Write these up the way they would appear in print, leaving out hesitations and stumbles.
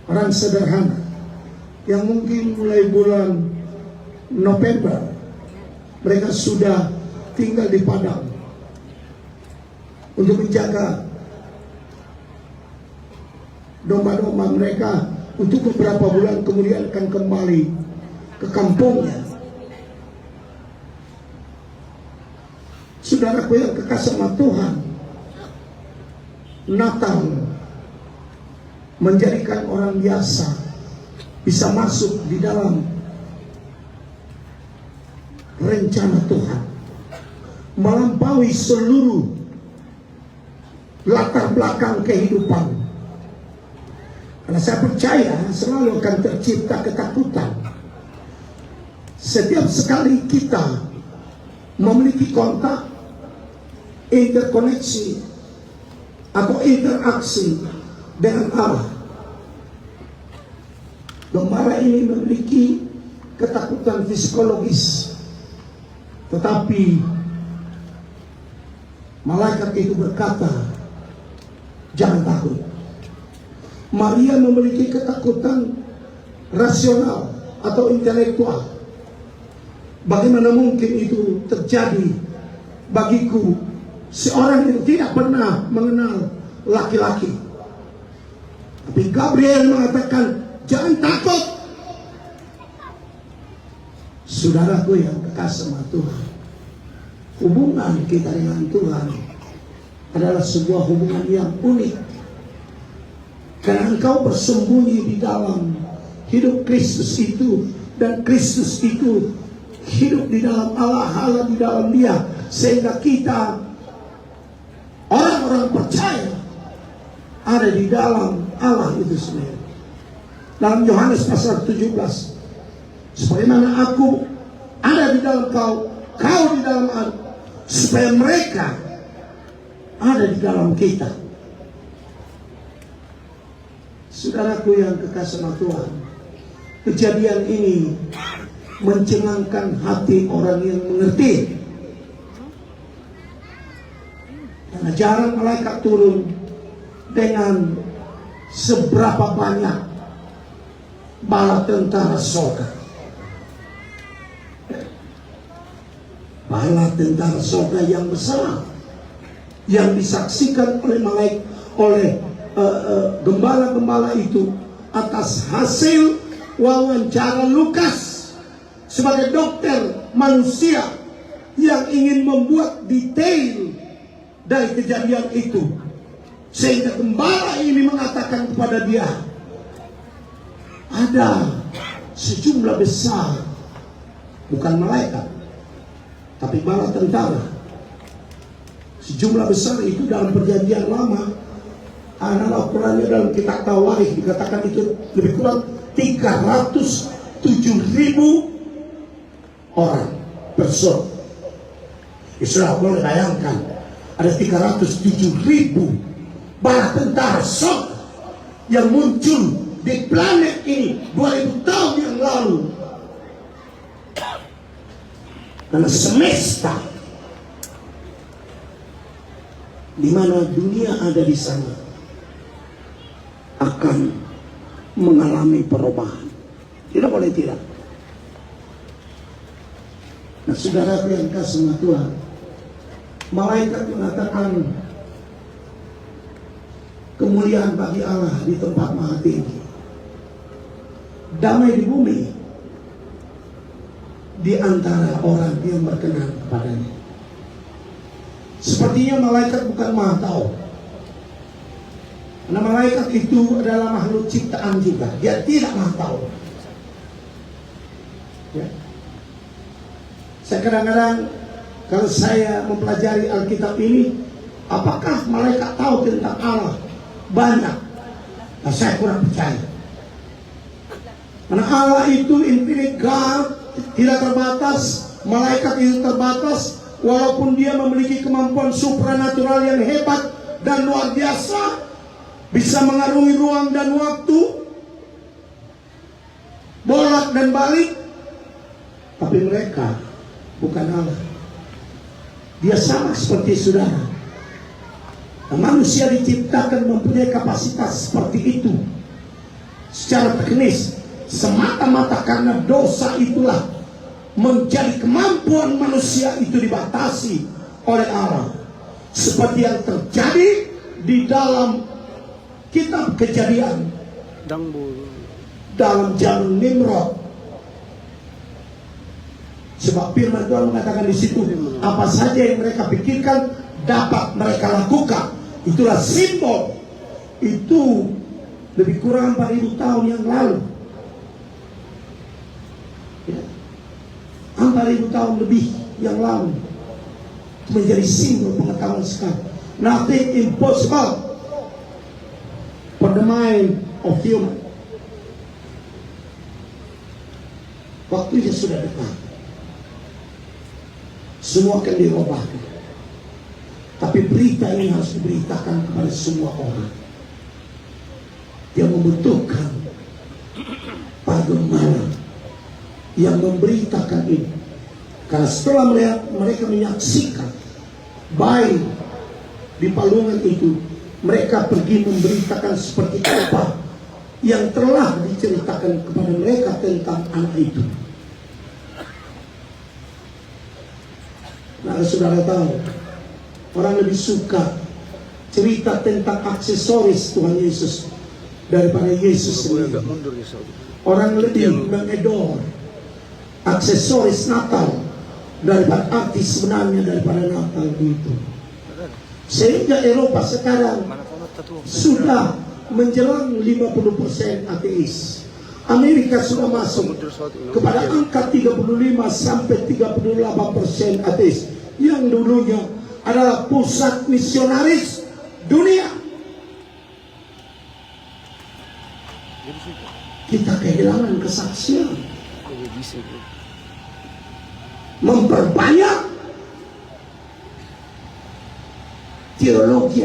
orang sederhana yang mungkin mulai bulan November mereka sudah tinggal di Padang untuk menjaga domba-domba mereka, untuk beberapa bulan kemudian akan kembali ke kampungnya. Saudaraku yang kekasih sama Tuhan, Natal menjadikan orang biasa bisa masuk di dalam rencana Tuhan, melampaui seluruh latar belakang kehidupan. Karena saya percaya selalu akan tercipta ketakutan setiap sekali kita memiliki kontak, interkoneksi atau interaksi dengan Allah. Gembala ini memiliki ketakutan psikologis, tetapi malaikat itu berkata, jangan takut. Maria memiliki ketakutan rasional atau intelektual. Bagaimana mungkin itu terjadi bagiku, seorang yang tidak pernah mengenal laki-laki? Tapi Gabriel mengatakan, jangan takut. Saudaraku yang kekasih sama Tuhan, hubungan kita dengan Tuhan adalah sebuah hubungan yang unik. Karena engkau bersembunyi di dalam hidup Kristus itu, dan Kristus itu hidup di dalam Allah, Allah di dalam Dia, sehingga kita orang-orang percaya ada di dalam Allah itu sendiri. Dalam Yohanes pasal 17, sebagaimana aku ada di dalam kau, kau di dalam aku, supaya mereka ada di dalam kita. Saudaraku yang kekasih sama Tuhan, kejadian ini mencengangkan hati orang yang mengerti. Karena jarang malaikat turun dengan seberapa banyak bala tentara surga. Bala tentara surga yang besar, yang disaksikan oleh malaikat, oleh gembala-gembala itu atas hasil wawancara Lukas sebagai dokter manusia yang ingin membuat detail dari kejadian itu, sehingga gembala ini mengatakan kepada dia, ada sejumlah besar, bukan malaikat tapi bala tentara. Sejumlah besar itu dalam perjanjian lama adalah ukurannya dalam kitab Tawarikh dikatakan itu lebih kurang 307.000 orang person. Sudah boleh bayangkan ada 307.000 bala tentara surga yang muncul di planet ini 2000 tahun yang lalu. Karena semesta di mana dunia ada di sana akan mengalami perubahan. Tidak boleh tidak. Nah, saudara yang kasih sama Tuhan, malaikat mengatakan kemuliaan bagi Allah di tempat maha tinggi, damai di bumi di antara orang yang berkenan kepadanya. Sepertinya malaikat bukan maha tahu. Karena malaikat itu adalah makhluk ciptaan juga. Dia tidak maha tahu. Ya. Saya kadang-kadang kalau saya mempelajari Alkitab ini, apakah malaikat tahu tentang Allah? Banyak. Nah, saya kurang percaya. Karena Allah itu infinite God, tidak terbatas. Malaikat itu terbatas, walaupun dia memiliki kemampuan supranatural yang hebat dan luar biasa, bisa mengarungi ruang dan waktu, bolak dan balik. Tapi mereka bukan Allah. Dia sama seperti saudara. Manusia diciptakan mempunyai kapasitas seperti itu. secara teknis, semata-mata karena dosa itulah menjadi kemampuan manusia itu dibatasi oleh Allah, seperti yang terjadi di dalam kitab Kejadian dalam zaman Nimrod. Sebab firman Tuhan mengatakan di situ, apa saja yang mereka pikirkan dapat mereka lakukan. Itulah simbol. Itu lebih kurang 4.000 tahun yang lalu. Ya. 4.000 tahun lebih yang lalu. Menjadi simbol pengetahuan sekarang. Nothing impossible for the mind of human. Waktunya sudah dekat. Semua akan dirubahkan. Tapi berita ini harus diberitakan kepada semua orang. Yang membutuhkan bagaimana yang memberitakan ini. Karena setelah mereka menyaksikan bayi di palungan itu, mereka pergi memberitakan seperti apa yang telah diceritakan kepada mereka tentang anak itu. Nah, saudara tahu, orang lebih suka cerita tentang aksesoris Tuhan Yesus daripada Yesus sendiri. Orang lebih mengedor aksesoris Natal daripada arti sebenarnya daripada Natal itu. Sehingga Eropa sekarang sudah menjelang 50% ateis. Amerika sudah masuk kepada angka 35 sampai 38% ateis, yang dulunya adalah pusat misionaris dunia. Kita kehilangan kesaksian, memperbanyak teologi.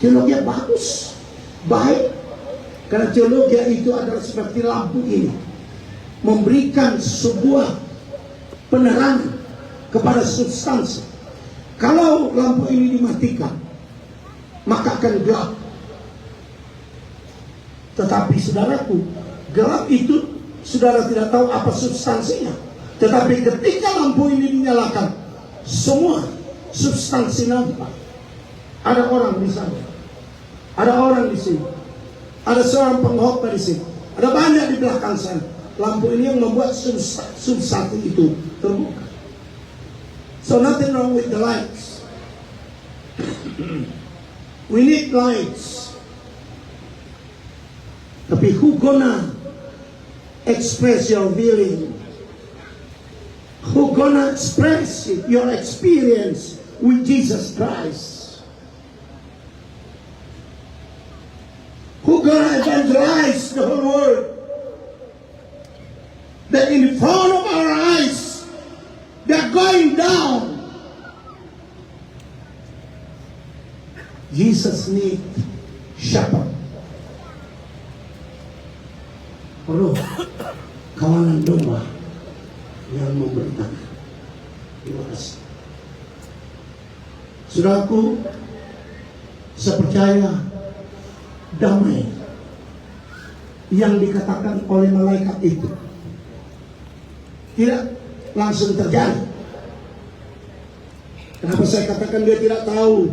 Teologi bagus, baik, karena teologi itu adalah seperti lampu ini, memberikan sebuah penerangan kepada substansi. Kalau lampu ini dimatikan, maka akan gelap. Tetapi saudaraku, gelap itu saudara tidak tahu apa substansinya. Tetapi ketika lampu ini dinyalakan, semua substansi nampak. Ada orang di sana, ada orang di sini, ada seorang pengkhotbah di sini, ada banyak di belakang sana. Lampu ini yang membuat substansi itu terbuka. So nothing wrong with the lights. We need lights. Tapi who gonna express your feeling? Who gonna express your experience with Jesus Christ? Who gonna evangelize the whole world? That in front of our eyes, they're going down. Jesus need shepherd. Perlu kawanan domba yang memberitakan. Terima kasih. Saudaraku, saya percaya damai yang dikatakan oleh malaikat itu tidak langsung terjadi. Kenapa saya katakan dia tidak tahu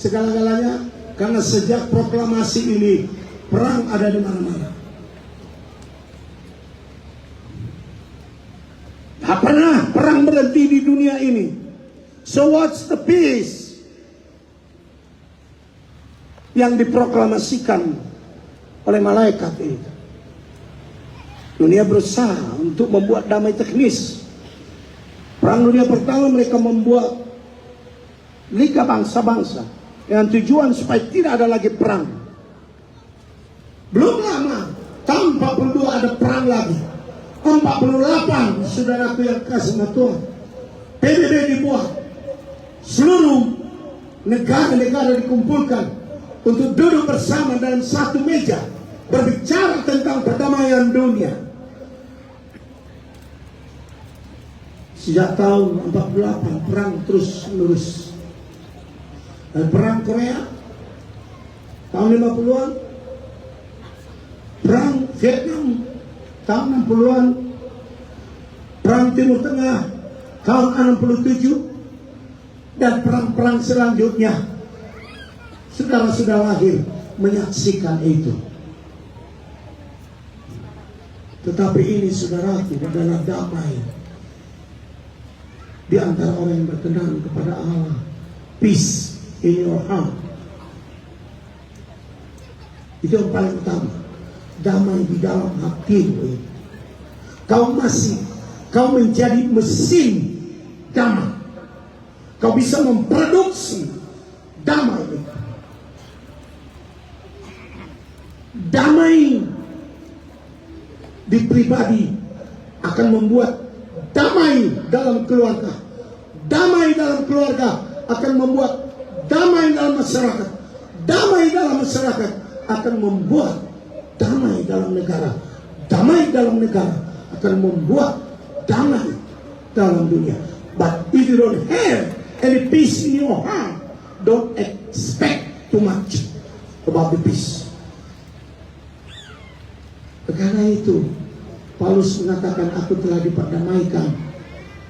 segala-galanya? Karena sejak proklamasi ini, perang ada di mana-mana. Tak pernah perang berhenti di dunia ini. So what's the peace yang diproklamasikan oleh malaikat itu? Dunia berusaha untuk membuat damai teknis. Perang dunia pertama mereka membuat liga bangsa-bangsa dengan tujuan supaya tidak ada lagi perang. Belum lama, tahun 42 ada perang lagi. 48, saudaraku yang kasih Tuhan, PBB dibuat. Seluruh negara-negara dikumpulkan untuk duduk bersama dalam satu meja, berbicara tentang perdamaian dunia. Sejak tahun 48 perang terus menerus. Dan perang Korea tahun 50-an, perang Vietnam tahun 60-an, perang Timur Tengah tahun 67, dan perang-perang selanjutnya. Saudara sudah lahir menyaksikan itu. Tetapi ini saudaraku adalah damai di antara orang yang berkenan kepada Allah. Peace in your heart. Itu yang paling utama. Damai di dalam hatimu. Kau menjadi mesin damai. Kau bisa memproduksi damai. Damai di pribadi akan membuat damai dalam keluarga. Damai dalam keluarga akan membuat damai dalam masyarakat. Damai dalam masyarakat akan membuat damai dalam negara. Damai dalam negara akan membuat damai dalam dunia. But if you don't have any peace in your heart, don't expect too much about the peace. Karena itu Paulus mengatakan, aku telah diperdamaikan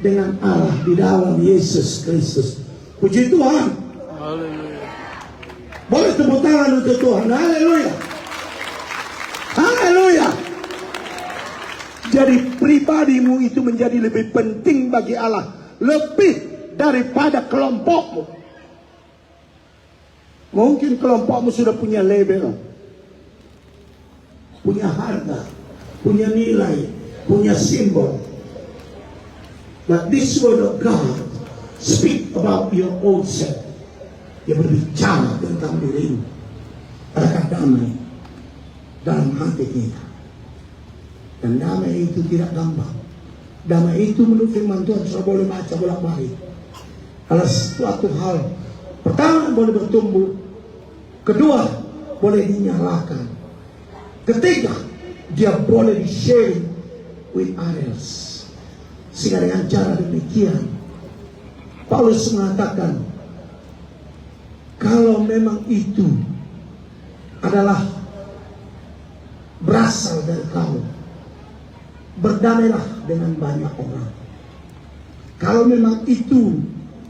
dengan Allah di dalam Yesus Kristus. Puji Tuhan. Haleluya. Boleh tepuk tangan untuk Tuhan. Haleluya. Haleluya. Jadi pribadimu itu menjadi lebih penting bagi Allah, lebih daripada kelompokmu. Mungkin kelompokmu sudah punya label, punya harga, punya nilai, punya simbol. But this word of God speak about your own self. Dia berbicara tentang dirimu. Adakah damai dalam hati kita? Dan damai itu tidak gampang. Damai itu menurut firman Tuhan sudah boleh baca bolak-balik. Adalah suatu hal. Pertama, boleh bertumbuh. Kedua, boleh dinyalakan. Ketiga, dia boleh di-sharing with others. Sehingga dengan cara demikian, Paulus mengatakan, kalau memang itu adalah berasal dari kamu, berdamailah dengan banyak orang. Kalau memang itu